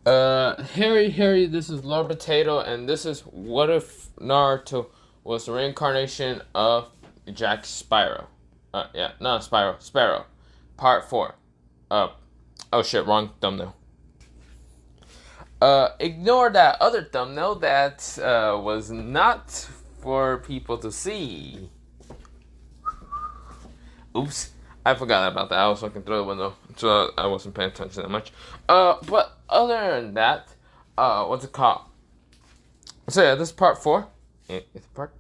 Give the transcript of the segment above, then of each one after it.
Harry, this is Lord Potato, and this is what if Naruto was the reincarnation of Jack Sparrow. Yeah, not Sparrow, Sparrow. Part 4. Uh, oh shit, wrong thumbnail. Ignore that other thumbnail that, was not for people to see. Oops. I forgot about that. I was looking through the window, so I wasn't paying attention that much. But other than that, what's it called? So yeah, this is part 4. It's part.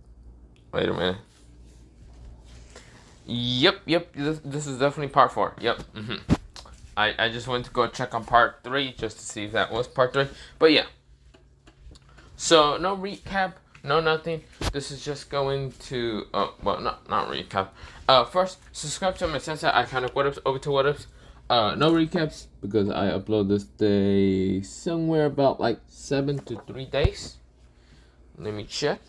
Wait a minute. Yep. This is definitely part 4. Yep. I just went to go check on part 3 just to see if that was part 3. But yeah. So no recap, no nothing. This is just going to not recap. First subscribe to my sensei iconic what ups over to what ups. No recaps because I upload this day somewhere about like 7 to 3 days. Let me check.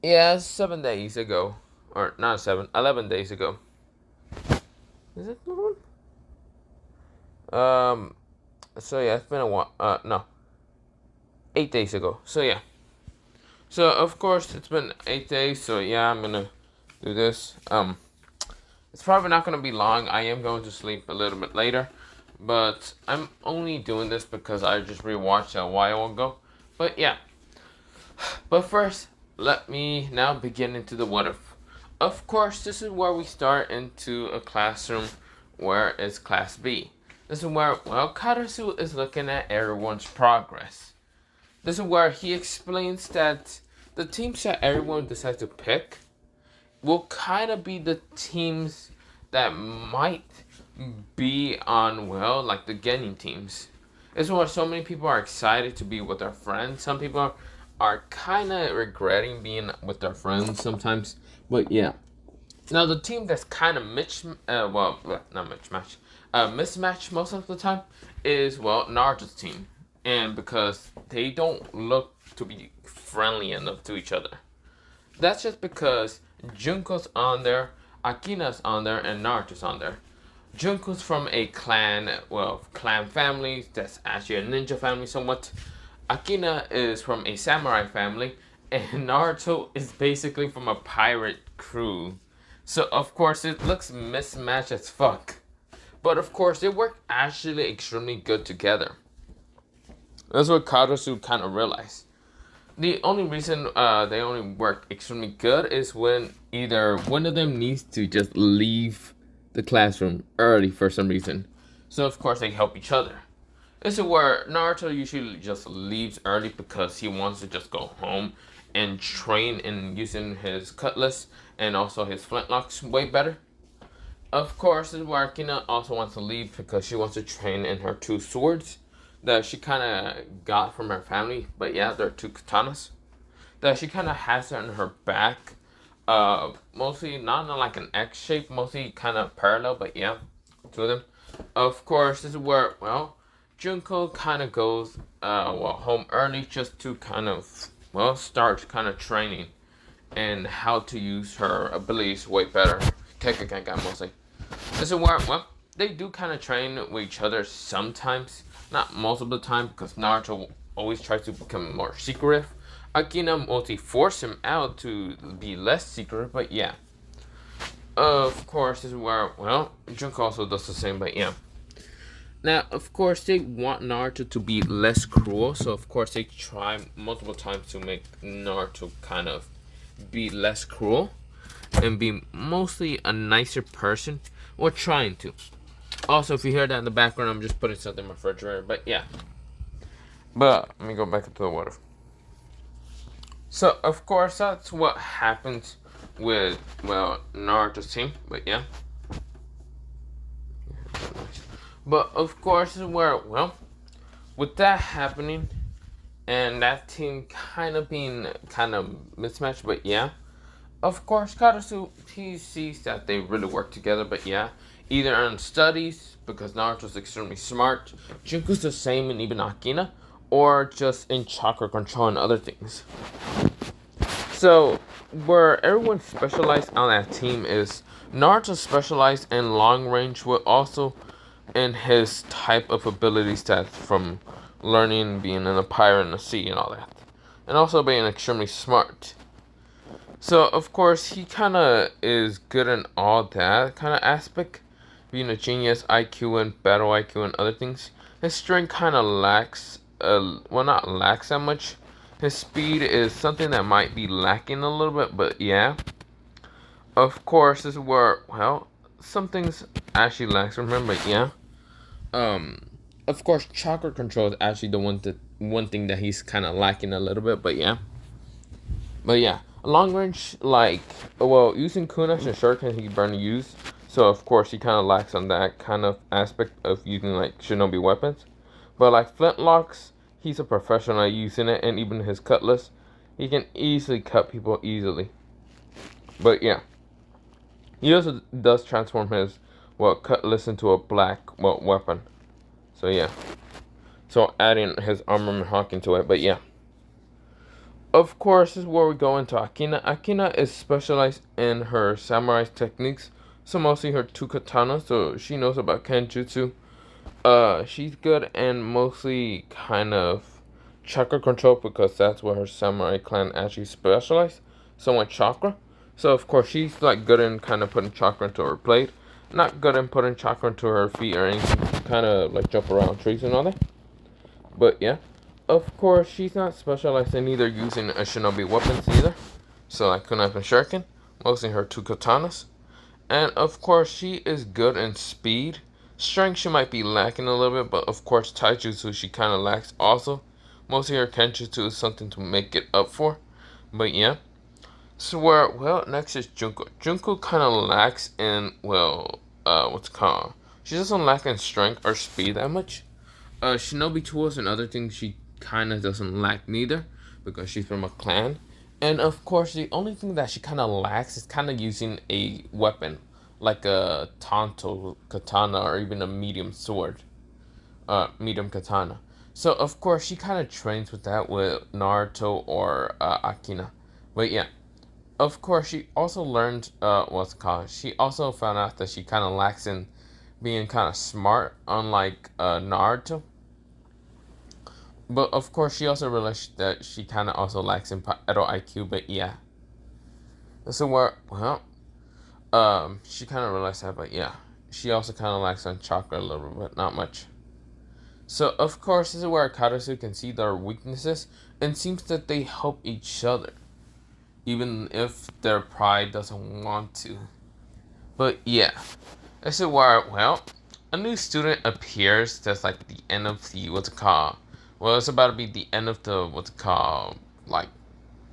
Yeah, 7 days ago. Or not 7, 11 days ago. Is it the one? So yeah, it's been a while. No. 8 days ago. So yeah. So of course it's been 8 days. So yeah, I'm gonna do this. It's probably not gonna be long. I am going to sleep a little bit later, but I'm only doing this because I just rewatched a while ago. But yeah. But first, let me now begin into the what if. Of course, this is where we start into a classroom where it's Class B. This is where, well, Karasu is looking at everyone's progress. This is where he explains that the teams that everyone decides to pick will kind of be the teams that might be on, well, like the Genin teams. This is where so many people are excited to be with their friends. Some people are kind of regretting being with their friends sometimes. But yeah. Now the team that's kind of mismatched most of the time is, well, Naruto's team. And because they don't look to be friendly enough to each other. That's just because Junko's on there, Akina's on there, and Naruto's on there. Junko's from a clan family that's actually a ninja family somewhat. Akina is from a samurai family. And Naruto is basically from a pirate crew. So, of course, it looks mismatched as fuck. But, of course, they work actually extremely good together. That's what Karasu kind of realized. The only reason they only work extremely good is when either one of them needs to just leave the classroom early for some reason. So, of course, they help each other. This is where Naruto usually just leaves early because he wants to just go home and train in using his cutlass and also his flintlocks way better. Of course, this is where Akina also wants to leave because she wants to train in her 2 swords that she kind of got from her family. But yeah, they're 2 katanas that she kind of has on her back. Mostly not in like an X shape, mostly kind of parallel, but yeah, 2 of them. Of course, this is where, well, Junko kind of goes home early just to kind of, well, start kind of training and how to use her abilities way better. Kekkei mostly. This is where, well, they do kind of train with each other sometimes. Not most of the time because Naruto always tries to become more secretive. Akina mostly force him out to be less secretive, but yeah. Of course, this is where, well, Junko also does the same, but yeah. Now, of course, they want Naruto to be less cruel, so of course they try multiple times to make Naruto kind of be less cruel and be mostly a nicer person, or trying to. Also, if you hear that in the background, I'm just putting something in my refrigerator, but yeah. But let me go back into the water. So, of course, that's what happens with, well, Naruto's team, but yeah. But of course, where, well, with that happening and that team kind of being kind of mismatched, but yeah, of course, Karasu, he sees that they really work together, but yeah, either on studies because Naruto's extremely smart, Junko's the same, and even Akina, or just in chakra control and other things. So, where everyone specialized on that team is Naruto specialized in long range, with also in his type of abilities that from learning, being a pirate in the sea and all that. And also being extremely smart. So, of course, he kind of is good in all that kind of aspect. Being a genius, IQ, and battle IQ, and other things. His strength kind of lacks, well, not lacks that much. His speed is something that might be lacking a little bit, but yeah. Of course, this is where, well, some things actually lacks from him, but yeah. Of course, chakra control is actually the one thing that he's kind of lacking a little bit, but yeah. But yeah, long range, like, well, using kunai and shuriken he can barely use. So of course he kind of lacks on that kind of aspect of using like shinobi weapons. But like flintlocks, he's a professional at using it, and even his cutlass, he can easily cut people easily. But yeah, he also does transform his cutlass into a black weapon. So yeah, so adding his armament hawk into it. But yeah. Of course, this is where we go into Akina. Akina is specialized in her samurai techniques, so mostly her two katanas, so she knows about kenjutsu. She's good and mostly kind of chakra control because that's where her samurai clan actually specialized, somewhat chakra. So of course she's like good in kind of putting chakra into her blade, not good in putting chakra into her feet or anything, kind of like jump around trees and all that. But yeah. Of course, she's not specialized in either using a shinobi weapons either. So like kunai and shuriken, mostly her two katanas. And of course, she is good in speed. Strength she might be lacking a little bit, but of course taijutsu she kind of lacks also. Mostly her kenjutsu is something to make it up for. But yeah. So where, well, next is Junko. Junko kind of lacks in, well, what's it called? She doesn't lack in strength or speed that much. Shinobi tools and other things she kind of doesn't lack neither because she's from a clan. And of course, the only thing that she kind of lacks is kind of using a weapon like a tanto katana or even a medium sword, medium katana. So of course, she kind of trains with that with Naruto or Akina. But yeah, of course, she also learned what's it called. She also found out that she kind of lacks in being kind of smart, unlike Naruto. But of course, she also realized that she kind of also lacks in battle IQ. But yeah, so where, well, she kind of realized that. But yeah, she also kind of lacks on chakra a little bit, not much. So of course, this is where Karasu can see their weaknesses and seems that they help each other, even if their pride doesn't want to. But yeah, this is where, well, a new student appears. That's like the end of the what's it called. Well, it's about to be the end of the what's it called, like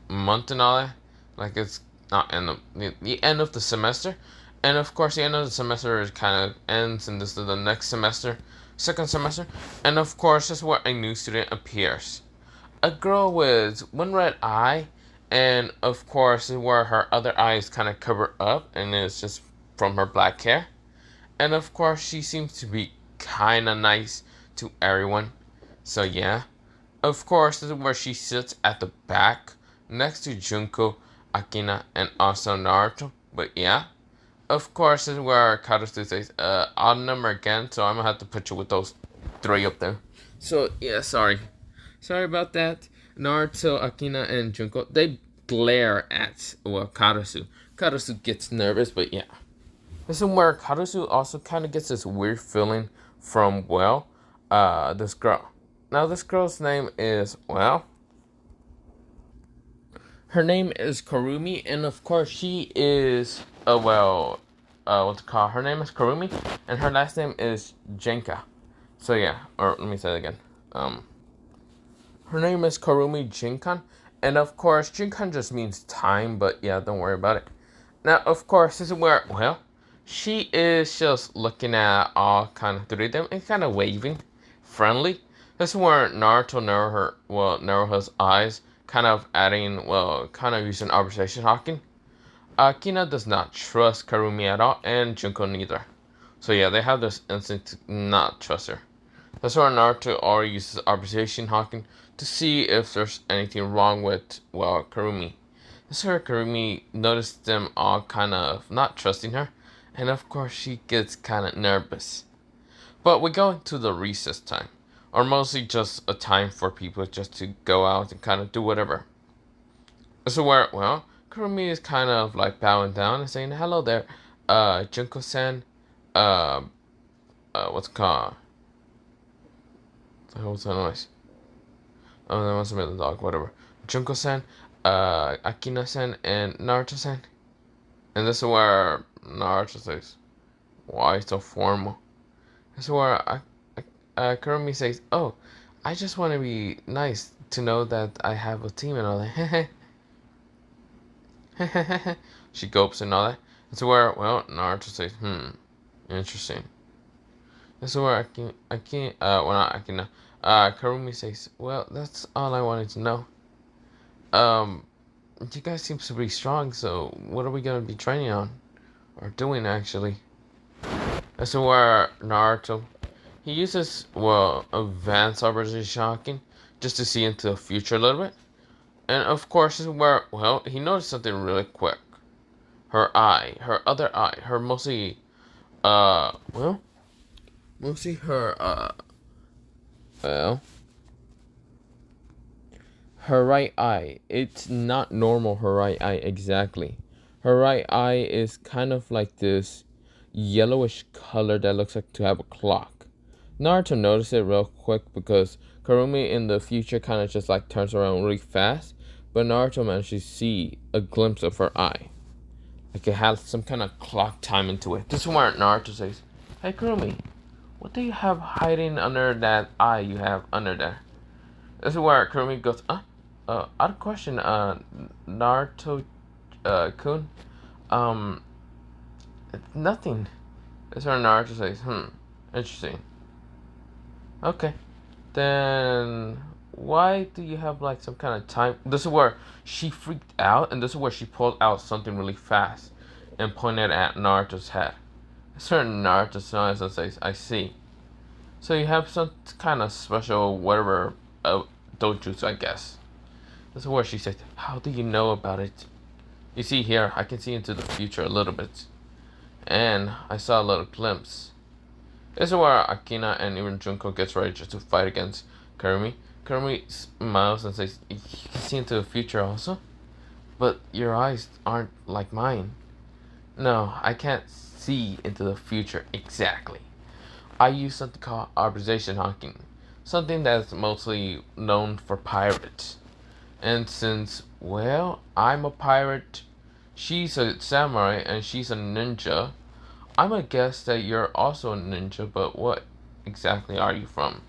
month and all that. Like it's not end of the end of the semester, and of course the end of the semester is kind of ends, and this is the next semester, second semester, and of course this is where a new student appears. A girl with one red eye, and of course this is where her other eye is kind of covered up, and it's just from her black hair, and of course she seems to be kind of nice to everyone. So yeah, of course this is where she sits at the back next to Junko, Akina, and also Naruto. But yeah, of course this is where Karasu says odd number again, so I'm gonna have to put you with those three up there. So yeah, sorry about that. Naruto, Akina, and Junko, they glare at Karasu. Karasu gets nervous, but yeah. This is where Karasu also kind of gets this weird feeling from this girl. Now, this girl's name is, well, her name is Kurumi, and of course she is, what's it called? Her name is Kurumi, and her last name is Jenka. So yeah, or let me say it again. Her name is Kurumi Jinkan, and of course Jinkan just means time, but yeah, don't worry about it. Now, of course, this is where, well, she is just looking at all kind of three of them and kind of waving, friendly. This is where Naruto narrow his eyes, kind of adding, kind of using observation hawking. Akina does not trust Karumi at all, and Junko neither. So yeah, they have this instinct to not trust her. That's where Naruto already uses observation hawking to see if there's anything wrong with, Karumi. This is where Karumi noticed them all kind of not trusting her, and of course she gets kind of nervous. But we go into the recess time. or mostly just a time for people just to go out and kind of do whatever. So where, well, Kurumi is kind of like bowing down and saying, "Hello there, Junko-san, uh, what's it called? What the hell was that noise? Oh, that must have been the dog, whatever. Junko-san, Akina-san, and Naruto-san." And this is where Naruto says, "Why so formal?" This is where Kurumi says, "Oh, I just want to be nice to know that I have a team and all that." She gulps and all that. This is where, well, Naruto says, interesting. This is where Kurumi says, "Well, that's all I wanted to know. You guys seem to be strong, so what are we gonna be training on? Or doing, actually?" This is where Naruto, he uses, well, advanced observation shocking just to see into the future a little bit. And of course, this is where, well, he noticed something really quick. Her eye, her other eye, her mostly, mostly her, well, her right eye. It's not normal, her right eye, exactly. Her right eye is kind of like this yellowish color that looks like to have a clock. Naruto noticed it real quick because Kurumi in the future kind of just like turns around really fast, but Naruto managed to see a glimpse of her eye. Like it has some kind of clock time into it. This is where Naruto says, "Hey Kurumi, what do you have hiding under that eye you have under there?" This is where Kurumi goes, odd question, Naruto, kun, it's nothing. This is where Naruto says, interesting. Okay, then why do you have like some kind of time? This is where she freaked out, and this is where she pulled out something really fast and pointed at Naruto's head. This is where Naruto smiles and says, "I see. So you have some kind of special whatever dojutsu, I guess." This is where she said, "How do you know about it?" "You see here, I can see into the future a little bit. And I saw a little glimpse." This is where Akina and even Junko gets ready just to fight against Kurumi. Kurumi smiles and says, "You can see into the future also? But your eyes aren't like mine." "No, I can't see into the future exactly. I use something called observation hawking, something that's mostly known for pirates. And since, well, I'm a pirate, she's a samurai, and she's a ninja, I'm gonna guess that you're also a ninja, but what exactly are you from?"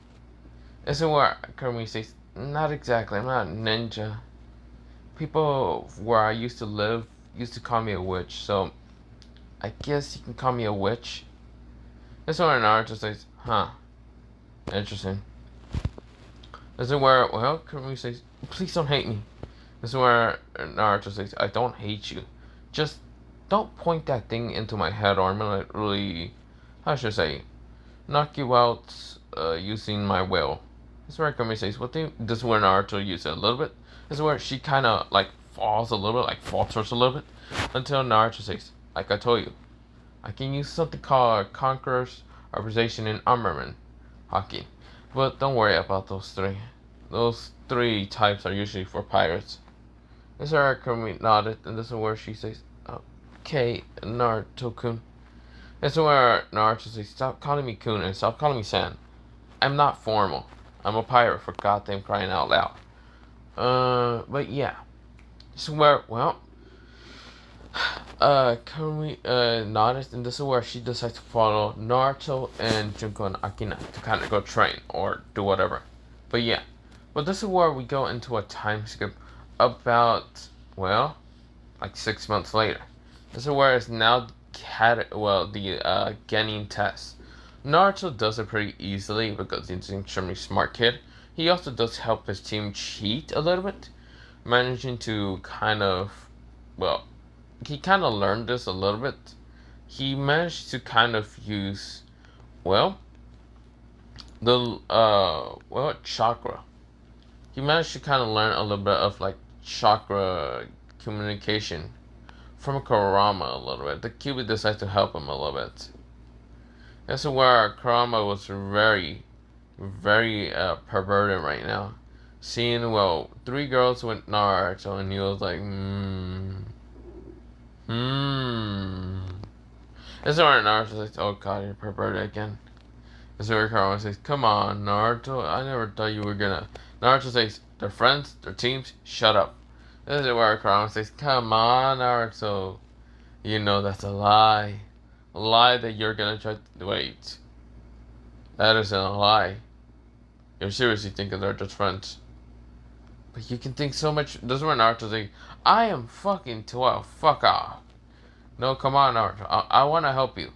This is where Kurumi says, "Not exactly, I'm not a ninja. People where I used to live used to call me a witch, so I guess you can call me a witch." This is where Naruto says, interesting. This is where, well, Kurumi says, "Please don't hate me." This is where Naruto says, "I don't hate you. Just don't point that thing into my head or I'm gonna really, how should I say, knock you out using my will." This is where Kurumi says, this is where Naruto uses it a little bit. This is where she kind of like falls a little bit, like falters a little bit, until Naruto says, "Like I told you, I can use something called Conqueror's Observation and Armament Hockey. But don't worry about those three. Those three types are usually for pirates." This is where Kurumi nodded, and this is where she says, "Okay, Naruto-kun." This is where Naruto says, "Stop calling me kun and stop calling me san. I'm not formal. I'm a pirate, for goddamn crying out loud." But yeah. This is where, well, Kurumi nodded, and this is where she decides to follow Naruto and Junko and Akina to kind of go train or do whatever. But yeah, but this is where we go into a time skip about, well, like 6 months later. This is where it's now the Genin test. Naruto does it pretty easily because he's an extremely smart kid. He also does help his team cheat a little bit, managing to kind of, well, he kind of learned this a little bit. He managed to kind of use, well, chakra. He managed to kind of learn a little bit of like chakra communication from Kurama a little bit. The Kyuubi decided to help him a little bit. This is where Kurama was very, very perverted right now. Seeing, well, 3 girls with Naruto, and he was like, This is where Naruto says, oh god, you're perverted again. This is where Kurama says, come on, Naruto, I never thought you were gonna. Naruto says, they're friends, they're teams, shut up. This is where Kurama says, come on, Naruto. You know that's a lie. A lie that you're gonna try to. Wait. That isn't a lie. You're seriously thinking they're just friends. But you can think so much. This is where Naruto's like, I am fucking 12. Fuck off. No, come on, Naruto. I want to help you.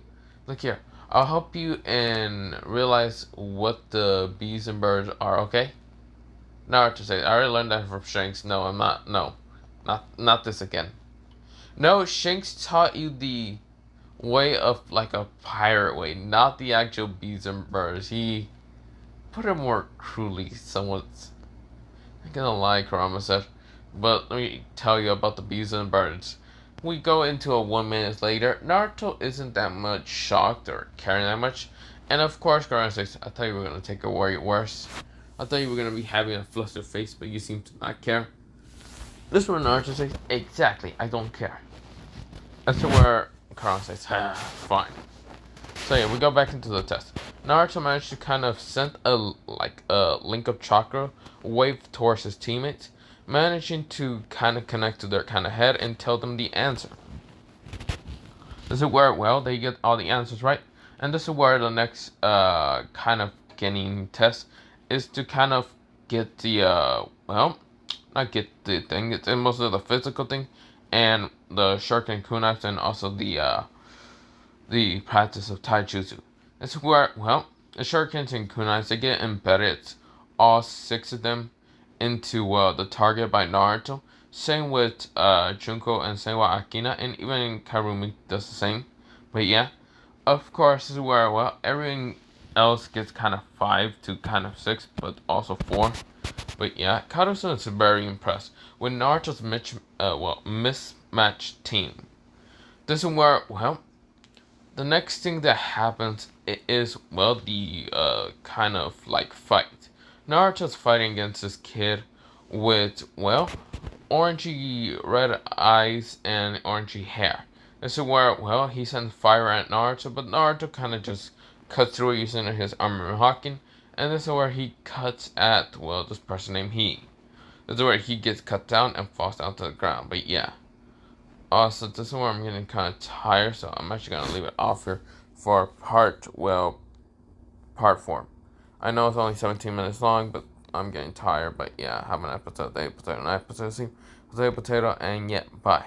Look here. I'll help you and realize what the bees and birds are, okay? Naruto says, I already learned that from Shanks. No, I'm not. No. Not this again. No, Shanks taught you the way of like a pirate way, not the actual bees and birds. He put it more crudely, somewhat. I'm gonna lie, Kurama said, but let me tell you about the bees and birds. We go into a 1 minute later. Naruto isn't that much shocked or caring that much, and of course, Kurama says, "I thought you were gonna take it way worse. I thought you were gonna be having a flustered face, but you seem to not care." This is where Naruto says, "Exactly, I don't care." That's where Kurama says, "Fine." So yeah, we go back into the test. Naruto managed to kind of send a link of chakra wave towards his teammates, managing to kind of connect to their kind of head and tell them the answer. This is where, well, they get all the answers right, and this is where the next kind of getting test is to kind of get the well, not get the thing. It's mostly the physical thing, and the shuriken kunais, and also the practice of taijutsu. This is where, well, the shurikens and kunais, they get embedded, all 6 of them, into the target by Naruto. Same with Junko and same with Akina, and even Karumi does the same. But yeah, of course, this is where, well, everything else gets kind of 5 to kind of 6, but also 4. But yeah, Kato-san is very impressed with Naruto's mismatched team. This is where, well, the next thing that happens is, well, the kind of like fight. Naruto's fighting against this kid with, well, orangey red eyes and orangey hair. This is where, well, he sends fire at Naruto, but Naruto kind of just cuts through using his armor Hawking, and this is where he cuts at, well, this person named He. This is where he gets cut down and falls down to the ground, but yeah. Also, this is where I'm getting kind of tired, so I'm actually going to leave it off here for part 4. I know it's only 17 minutes long, but I'm getting tired, but yeah, have an episode, potato, potato, potato, and yeah, bye.